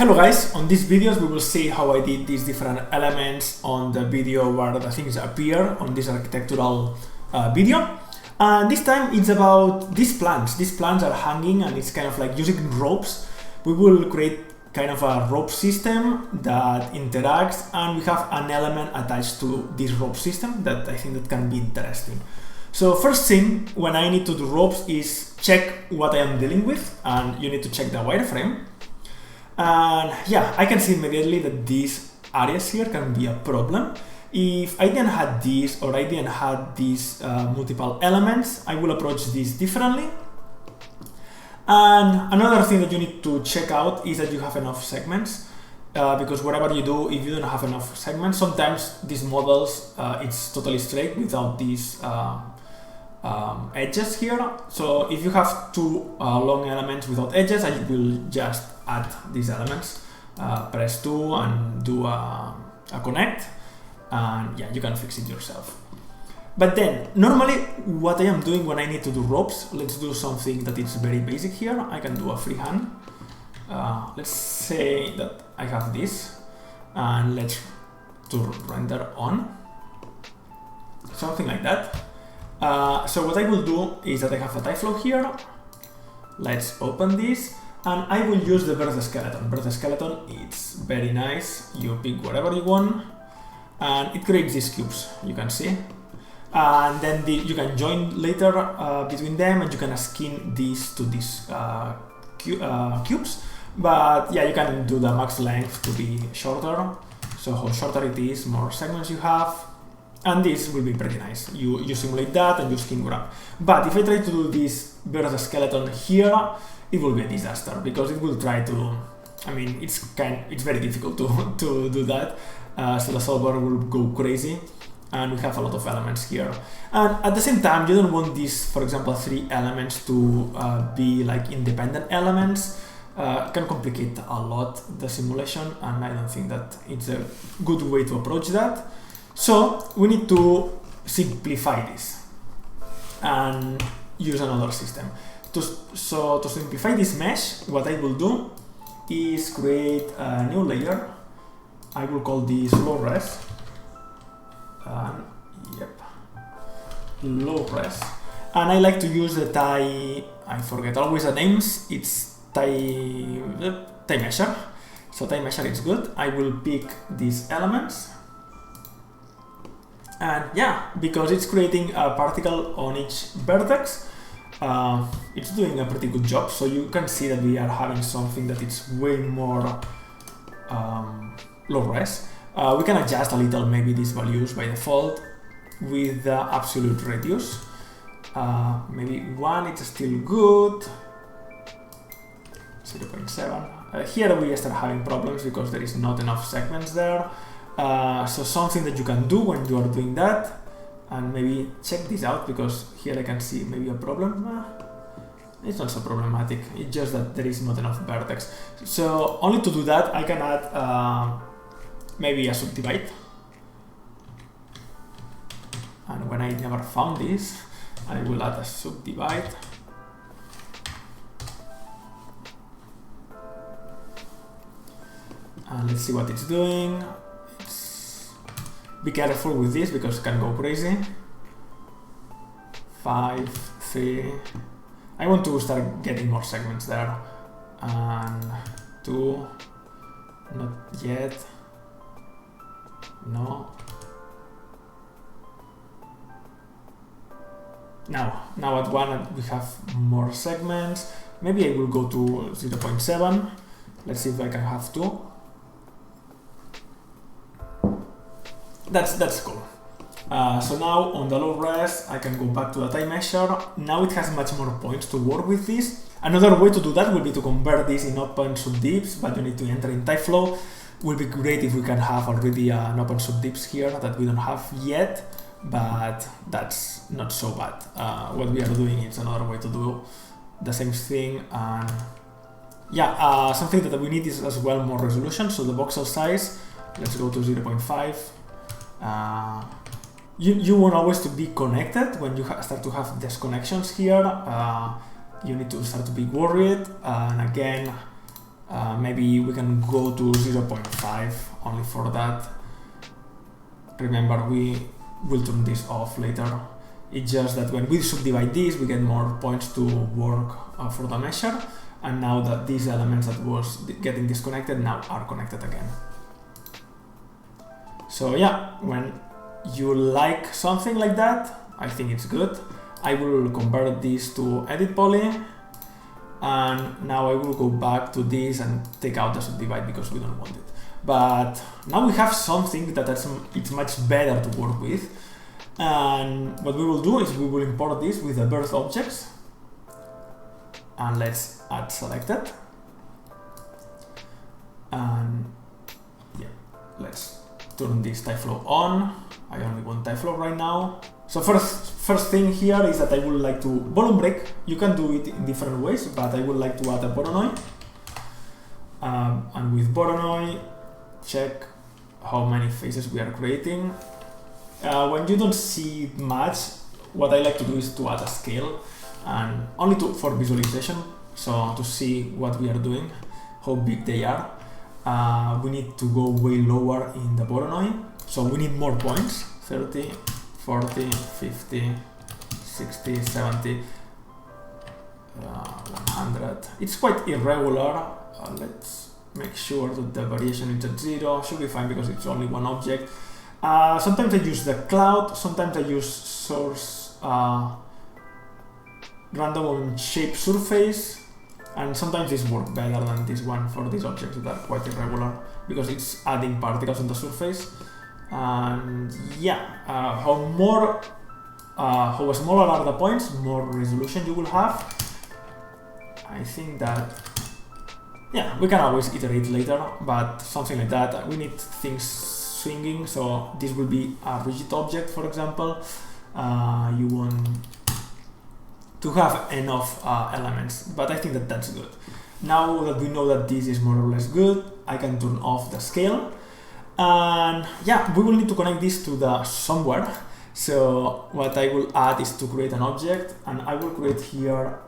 Hello guys, on these videos we will see how I did these different elements on the video where the things appear on this architectural video. And this time it's about these plants. These plants are hanging and it's kind of like using ropes. We will create kind of a rope system that interacts, and we have an element attached to this rope system that I think that can be interesting. So first thing when I need to do ropes is check what I am dealing with, and you need to check the wireframe. And yeah, I can see immediately that these areas here can be a problem. If I didn't have this, or I didn't have these multiple elements, I will approach this differently. And another thing that you need to check out is that you have enough segments, because whatever you do, if you don't have enough segments, sometimes these models, it's totally straight without these edges here. So if you have two long elements without edges, I will just add these elements, press 2 and do a connect, and yeah, you can fix it yourself. But then normally what I am doing when I need to do ropes, let's do something that is very basic here. I can do a freehand. Let's say that I have this, and let's do render on, something like that. So what I will do is that I have a Tyflow here. Let's open this, and I will use the birth skeleton. Birth skeleton, it's very nice. You pick whatever you want, and it creates these cubes, you can see. And then you can join later between them, and you can skin these to these cubes. But yeah, you can do the max length to be shorter. So how shorter it is, more segments you have. And this will be pretty nice. You simulate that and you skin grab. But if I try to do this birth skeleton here, it will be a disaster, because it will try to, I mean, it's very difficult to do that. So the solver will go crazy, and we have a lot of elements here. And at the same time, you don't want these, for example, 3 elements to be like independent elements. It can complicate a lot the simulation, and I don't think that it's a good way to approach that. So we need to simplify this and use another system. So to simplify this mesh, what I will do is create a new layer. I will call this low res. Low res. And I like to use the I forget always the names. It's Measure. So Measure is good. I will pick these elements. And yeah, because it's creating a particle on each vertex, it's doing a pretty good job. So you can see that we are having something that is way more low res. We can adjust a little maybe these values by default with the absolute radius. Maybe 1, it's still good. 0.7. Here we start having problems because there is not enough segments there. So something that you can do when you are doing that, and maybe check this out, because here I can see maybe a problem. It's not so problematic, it's just that there is not enough vertex. So only to do that I can add maybe a subdivide. And when I never found this, I will add a subdivide. And let's see what it's doing. Be careful with this because it can go crazy. 5, 3. I want to start getting more segments there. And 2. Not yet. No. Now at 1 we have more segments. Maybe I will go to 0.7. Let's see if I can have 2. That's cool. So now on the low res, I can go back to the time measure. Now it has much more points to work with this. Another way to do that will be to convert this in open subdips, but you need to enter in Tyflow. Will be great if we can have already an open subdips here that we don't have yet, but that's not so bad. What we are doing is another way to do the same thing. And yeah, something that we need is as well more resolution. So the voxel size, let's go to 0.5. You want always to be connected. When you start to have disconnections here, you need to start to be worried. And again, Maybe we can go to 0.5 only for that. Remember, we will turn this off later. It's just that when we subdivide this, we get more points to work for the measure. And now that these elements that was getting disconnected now are connected again. So yeah, when you like something like that, I think it's good. I will convert this to edit poly. And now I will go back to this and take out the subdivide because we don't want it. But now we have something that it's much better to work with. And what we will do is we will import this with the birth objects. And let's add selected. And yeah, let's turn this Tyflow on. I only want Tyflow right now. So first thing here is that I would like to volume break. You can do it in different ways, but I would like to add a Voronoi. And with Voronoi, check how many faces we are creating. When you don't see much, what I like to do is to add a scale, and only for visualization, so to see what we are doing, how big they are. We need to go way lower in the Voronoi, so we need more points, 30, 40, 50, 60, 70, 100. It's quite irregular. Let's make sure that the variation is at 0. Should be fine because it's only one object. Sometimes I use the cloud, sometimes I use source random on shape surface, and sometimes this works better than this one for these objects that are quite irregular because it's adding particles on the surface. And yeah, how smaller are the points, more resolution you will have. I think that, yeah, we can always iterate later, but something like that, we need things swinging, so this will be a rigid object, for example. You want to have enough elements, but I think that that's good. Now that we know that this is more or less good, I can turn off the scale. And yeah, we will need to connect this to the somewhere. So what I will add is to create an object, and I will create here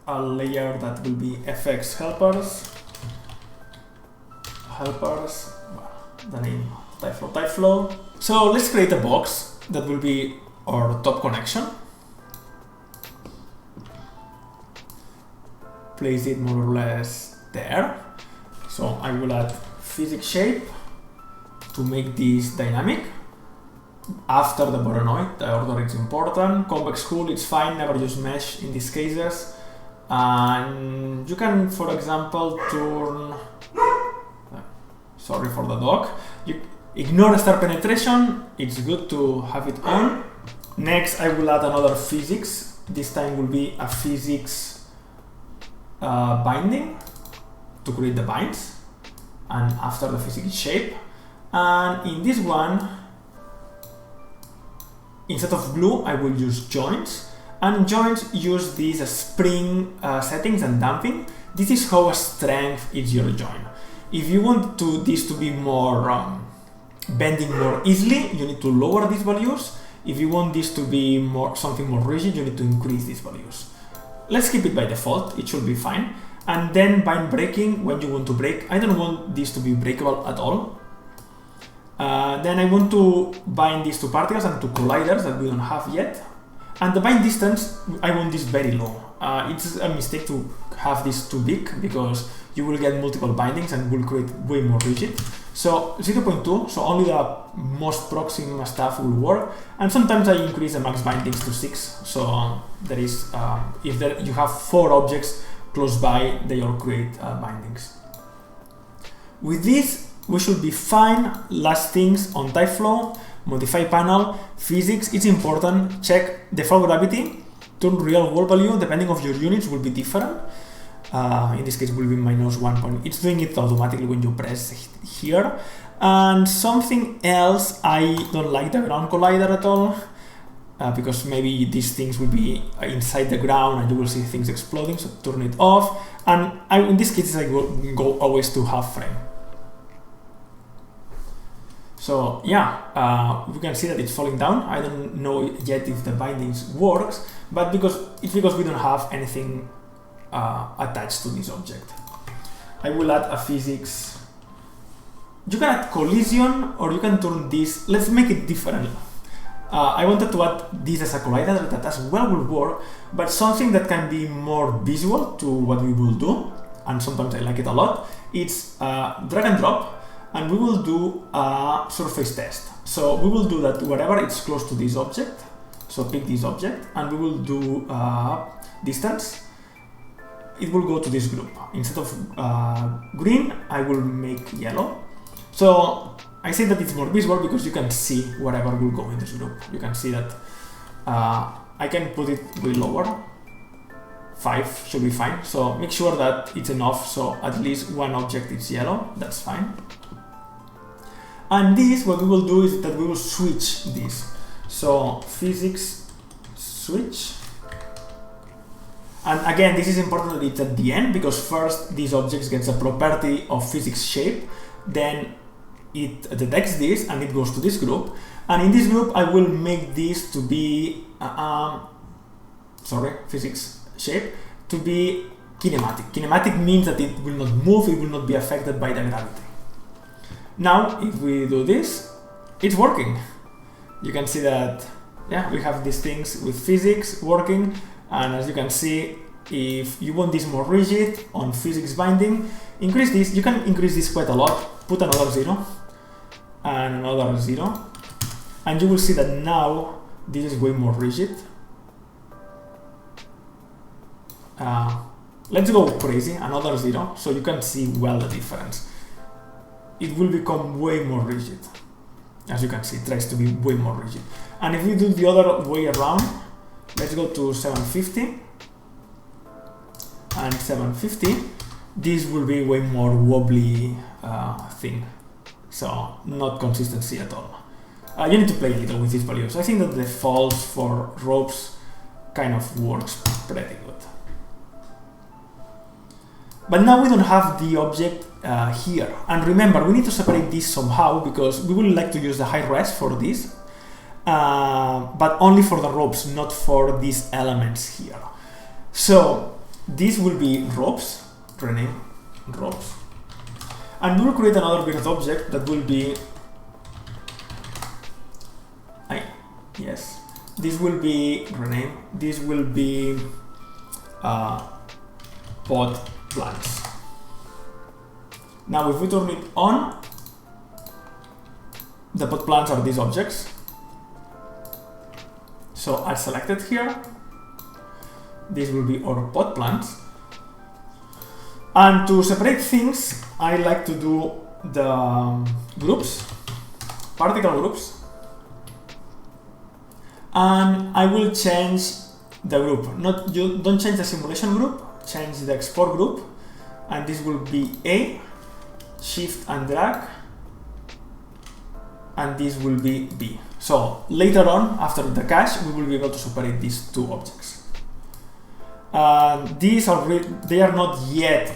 a layer that will be fx helpers. The name Tyflow. So let's create a box that will be our top connection. Place it more or less there. So I will add physics shape to make this dynamic. After the Voronoi, the order is important. Convex hull, it's fine, never use mesh in these cases. And you can, for example, turn, sorry for the dog, you ignore star penetration, it's good to have it on. Next, I will add another physics. This time will be a physics binding to create the binds, and after the physics shape. And in this one, instead of glue, I will use joints, and joints use these spring settings and damping. This is how strength is your joint. If you want this to be more bending more easily, you need to lower these values. If you want this to be something more rigid, you need to increase these values. Let's keep it by default, it should be fine. And then bind breaking, when you want to break, I don't want this to be breakable at all. Then I want to bind these to particles and to colliders that we don't have yet. And the bind distance, I want this very low. It's a mistake to have this too big because you will get multiple bindings and will create way more rigid. So 0.2, so only the most proximate stuff will work. And sometimes I increase the max bindings to 6. So there is, if you have 4 objects close by, they all create bindings. With this, we should be fine. Last things on Tyflow, modify panel, physics, it's important. Check default gravity, turn real wall value, depending on your units will be different. In this case, it will be -1 point. It's doing it automatically when you press here. And something else, I don't like the ground collider at all, because maybe these things will be inside the ground and you will see things exploding, so turn it off. And in this case, I go always to half frame. So yeah, we can see that it's falling down. I don't know yet if the bindings works, but it's because we don't have anything attached to this object. I will add a physics. You can add collision, or you can turn this. Let's make it different. I wanted to add this as a collider that as well will work, but something that can be more visual to what we will do, and sometimes I like it a lot. It's drag and drop, and we will do a surface test. So we will do that wherever it's close to this object. So pick this object, and we will do distance. It will go to this group. Instead of green, I will make yellow. So I say that it's more visual because you can see whatever will go in this group. You can see that I can put it way lower. 5 should be fine. So make sure that it's enough so at least one object is yellow. That's fine. And this, what we will do is that we will switch this. So physics switch. And again, this is important that it's at the end because first this object gets a property of physics shape, then it detects this and it goes to this group. And in this group, I will make this to be, physics shape, to be kinematic. Kinematic means that it will not move, it will not be affected by the gravity. Now, if we do this, it's working. You can see that, yeah, we have these things with physics working. And as you can see, if you want this more rigid on physics binding, increase this. You can increase this quite a lot. Put another 0 and another 0. And you will see that now this is way more rigid. Let's go crazy, another 0, so you can see well the difference. It will become way more rigid. As you can see, it tries to be way more rigid. And if we do the other way around, let's go to 750 and 750. This will be way more wobbly thing. So not consistency at all. You need to play a little with these values. I think that the false for ropes kind of works pretty good. But now we don't have the object here. And remember, we need to separate this somehow because we would like to use the high res for this. But only for the ropes, not for these elements here. So this will be ropes, rename ropes. And we'll create another bird object that will be, this will be rename, this will be pot plants. Now if we turn it on, the pot plants are these objects. So I selected here, this will be our pot plants. And to separate things, I like to do the groups, particle groups. And I will change the group. You don't change the simulation group, change the export group. And this will be A, shift and drag. And this will be B. So later on, after the cache, we will be able to separate these two objects. These are they are not yet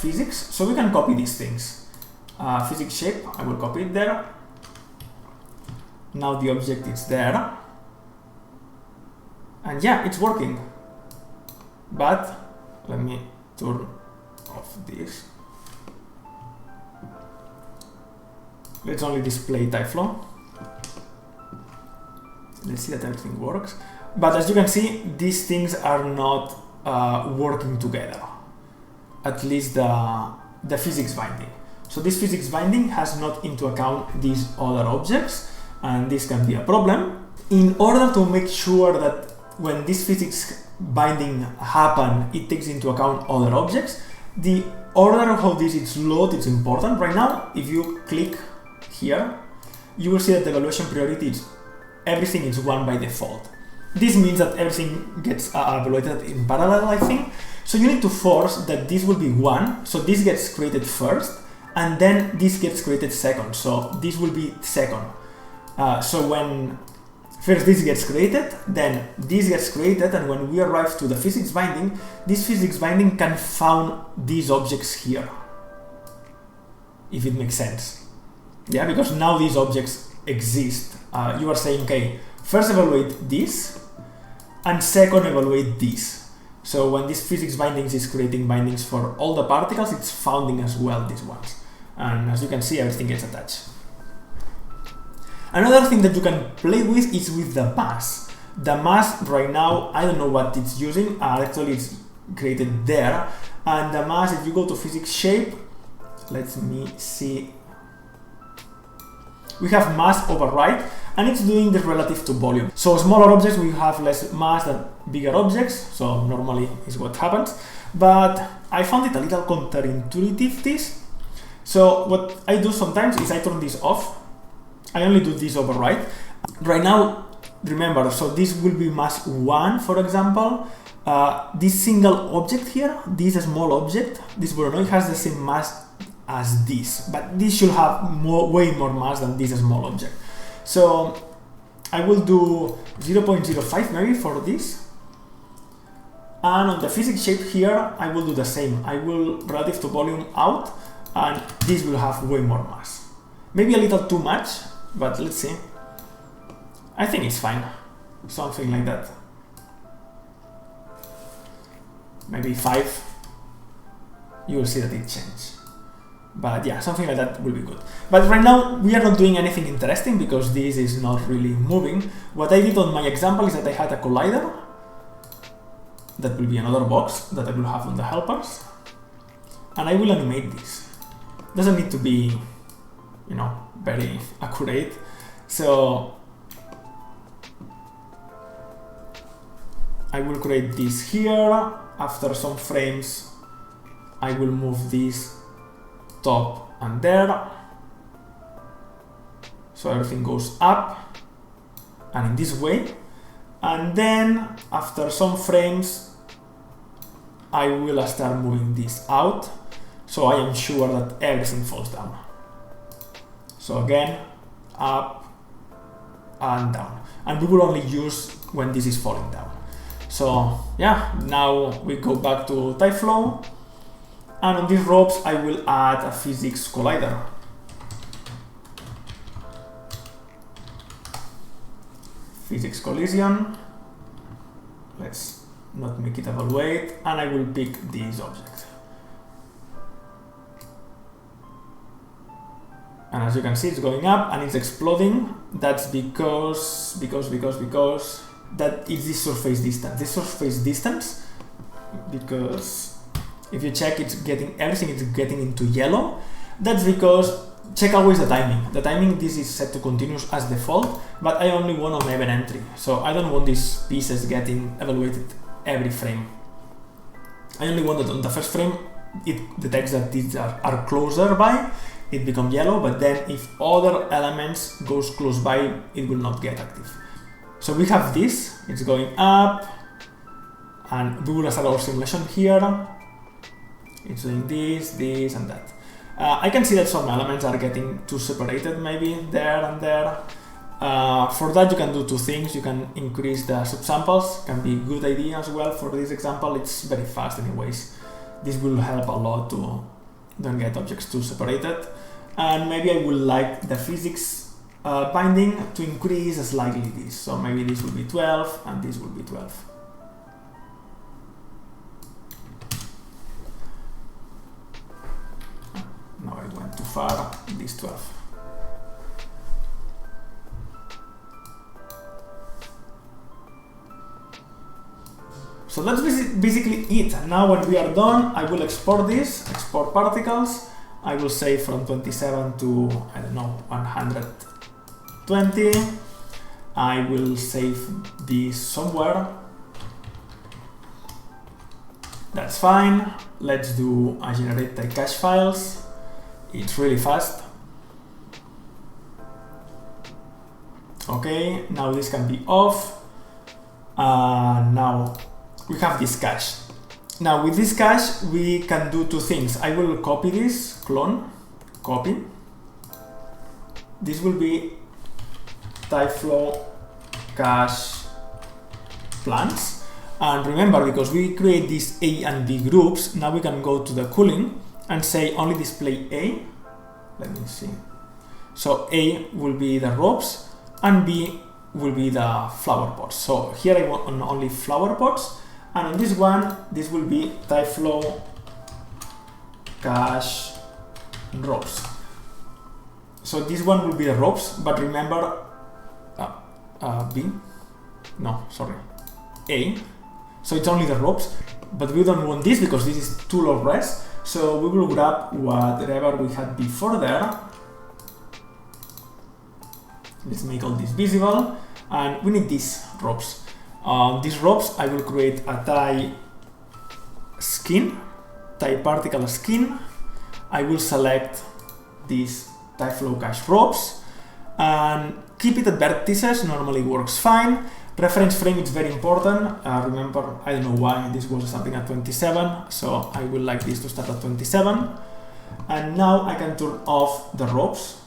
physics, so we can copy these things. Physics shape, I will copy it there. Now the object is there. And yeah, it's working. But let me turn off this. Let's only display Tyflow. Let's see that everything works. But as you can see, these things are not working together. At least the physics binding. So this physics binding has not into account these other objects, and this can be a problem. In order to make sure that when this physics binding happen, it takes into account other objects, the order of how this is loaded is important. Right now, if you click here, you will see that the evaluation priority is everything is 1 by default. This means that everything gets evaluated in parallel, I think. So you need to force that this will be 1. So this gets created first, and then this gets created second. So this will be second. So when first this gets created, then this gets created, and when we arrive to the physics binding, this physics binding can found these objects here. If it makes sense. Yeah, because now these objects exist. You are saying, okay, first evaluate this, and second evaluate this. So when this physics bindings is creating bindings for all the particles, it's founding as well these ones. And as you can see, everything gets attached. Another thing that you can play with is with the mass. The mass right now, I don't know what it's using, actually it's created there. And the mass, if you go to physics shape, let me see, we have mass override, and it's doing this relative to volume. So smaller objects will have less mass than bigger objects, so normally is what happens. But I found it a little counterintuitive, this. So what I do sometimes is I turn this off. I only do this override. Right now, remember, so this will be mass 1, for example. This single object here, this small object, this Voronoi has the same mass as this, but this should have way more mass than this small object. So I will do 0.05 maybe for this. And on the physics shape here, I will do the same. I will relative to volume out, and this will have way more mass. Maybe a little too much, but let's see. I think it's fine. Something like that. Maybe 5. You will see that it changes. But yeah, something like that will be good. But right now, we are not doing anything interesting because this is not really moving. What I did on my example is that I had a collider. That will be another box that I will have on the helpers. And I will animate this. Doesn't need to be, you know, very accurate. So I will create this here. After some frames, I will move this top and there. So everything goes up and in this way. And then after some frames, I will start moving this out. So I am sure that everything falls down. So again, up and down. And we will only use when this is falling down. So yeah, now we go back to Tyflow. And on these ropes, I will add a physics collider. Physics collision. Let's not make it evaluate. And I will pick this object. And as you can see, it's going up and it's exploding. That's because that is this surface distance. This surface distance, because if you check, everything is getting into yellow. That's because, check always the timing. The timing, this is set to continuous as default, but I only want on event entry. So I don't want these pieces getting evaluated every frame. I only want that on the first frame, it detects that these are closer by, it becomes yellow, but then if other elements goes close by, it will not get active. So we have this, it's going up, and we will start our simulation here. It's doing this, and that. I can see that some elements are getting too separated, maybe there and there. For that, you can do two things. You can increase the subsamples, can be a good idea as well. For this example, it's very fast anyways. This will help a lot to don't get objects too separated. And maybe I would like the physics binding to increase slightly this. So maybe this will be 12 and this will be 12. No, it went too far, this 12. So that's basically it. Now when we are done, I will export this, export particles. I will say from 27 to, I don't know, 120. I will save this somewhere. That's fine. Let's do a generate die cache files. It's really fast. Okay, now this can be off. Now we have this cache. Now with this cache, we can do two things. I will copy this, clone, copy. This will be Tyflow cache plans. And remember, because we create these A and B groups, now we can go to the cooling and say only display A. Let me see. So A will be the ropes and B will be the flower pots. So here I want only flower pots, And on this one, this will be Tyflow cache ropes. So this one will be the ropes, but remember B, no, sorry, A. So it's only the ropes, but we don't want this because this is too low res. So we will grab whatever we had before there. Let's make all this visible, and we need these ropes. These ropes, I will create a Ty skin, Ty particle skin. I will select these Tyflow cache ropes and keep it at vertices. Normally works fine. Reference frame is very important. Remember, I don't know why this was something at 27, so I would like this to start at 27. And now I can turn off the ropes.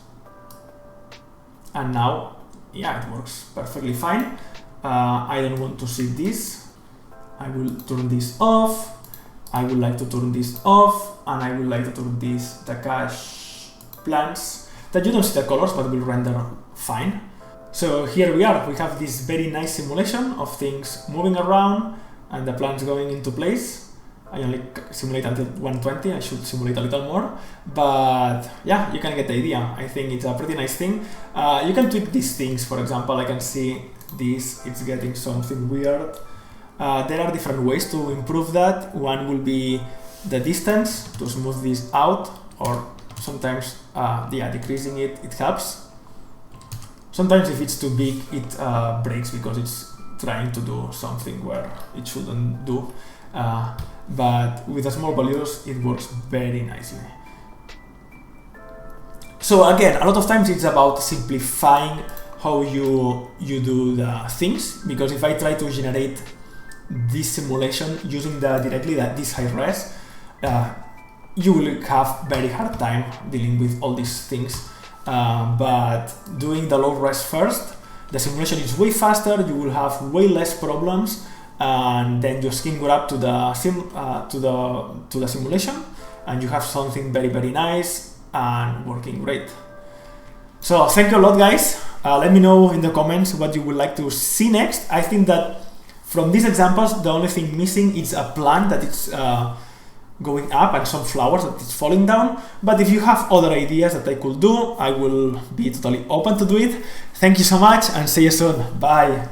And now, yeah, it works perfectly fine. I don't want to see this. I will turn this off. I would like to turn this off, and I would like to turn this, the cache plants, that you don't see the colors, but will render fine. So here we are. We have this very nice simulation of things moving around and the plants going into place. I only simulate until 120. I should simulate a little more, but yeah, you can get the idea. I think it's a pretty nice thing. You can tweak these things. For example, I can see this, it's getting something weird. There are different ways to improve that. One will be the distance to smooth this out, or sometimes yeah, decreasing it helps. Sometimes if it's too big, it breaks because it's trying to do something where it shouldn't do. But with the small values, it works very nicely. So again, a lot of times it's about simplifying how you do the things, because if I try to generate this simulation using directly this high res, you will have very hard time dealing with all these things. But doing the low res first, the simulation is way faster, you will have way less problems, and then your skin go up to the simulation, and you have something very, very nice and working great. So thank you a lot, guys. Let me know in the comments what you would like to see next. I think that from these examples, the only thing missing is a plant that is going up and some flowers that is falling down. But if you have other ideas that I could do, I will be totally open to do it. Thank you so much, and see you soon. Bye.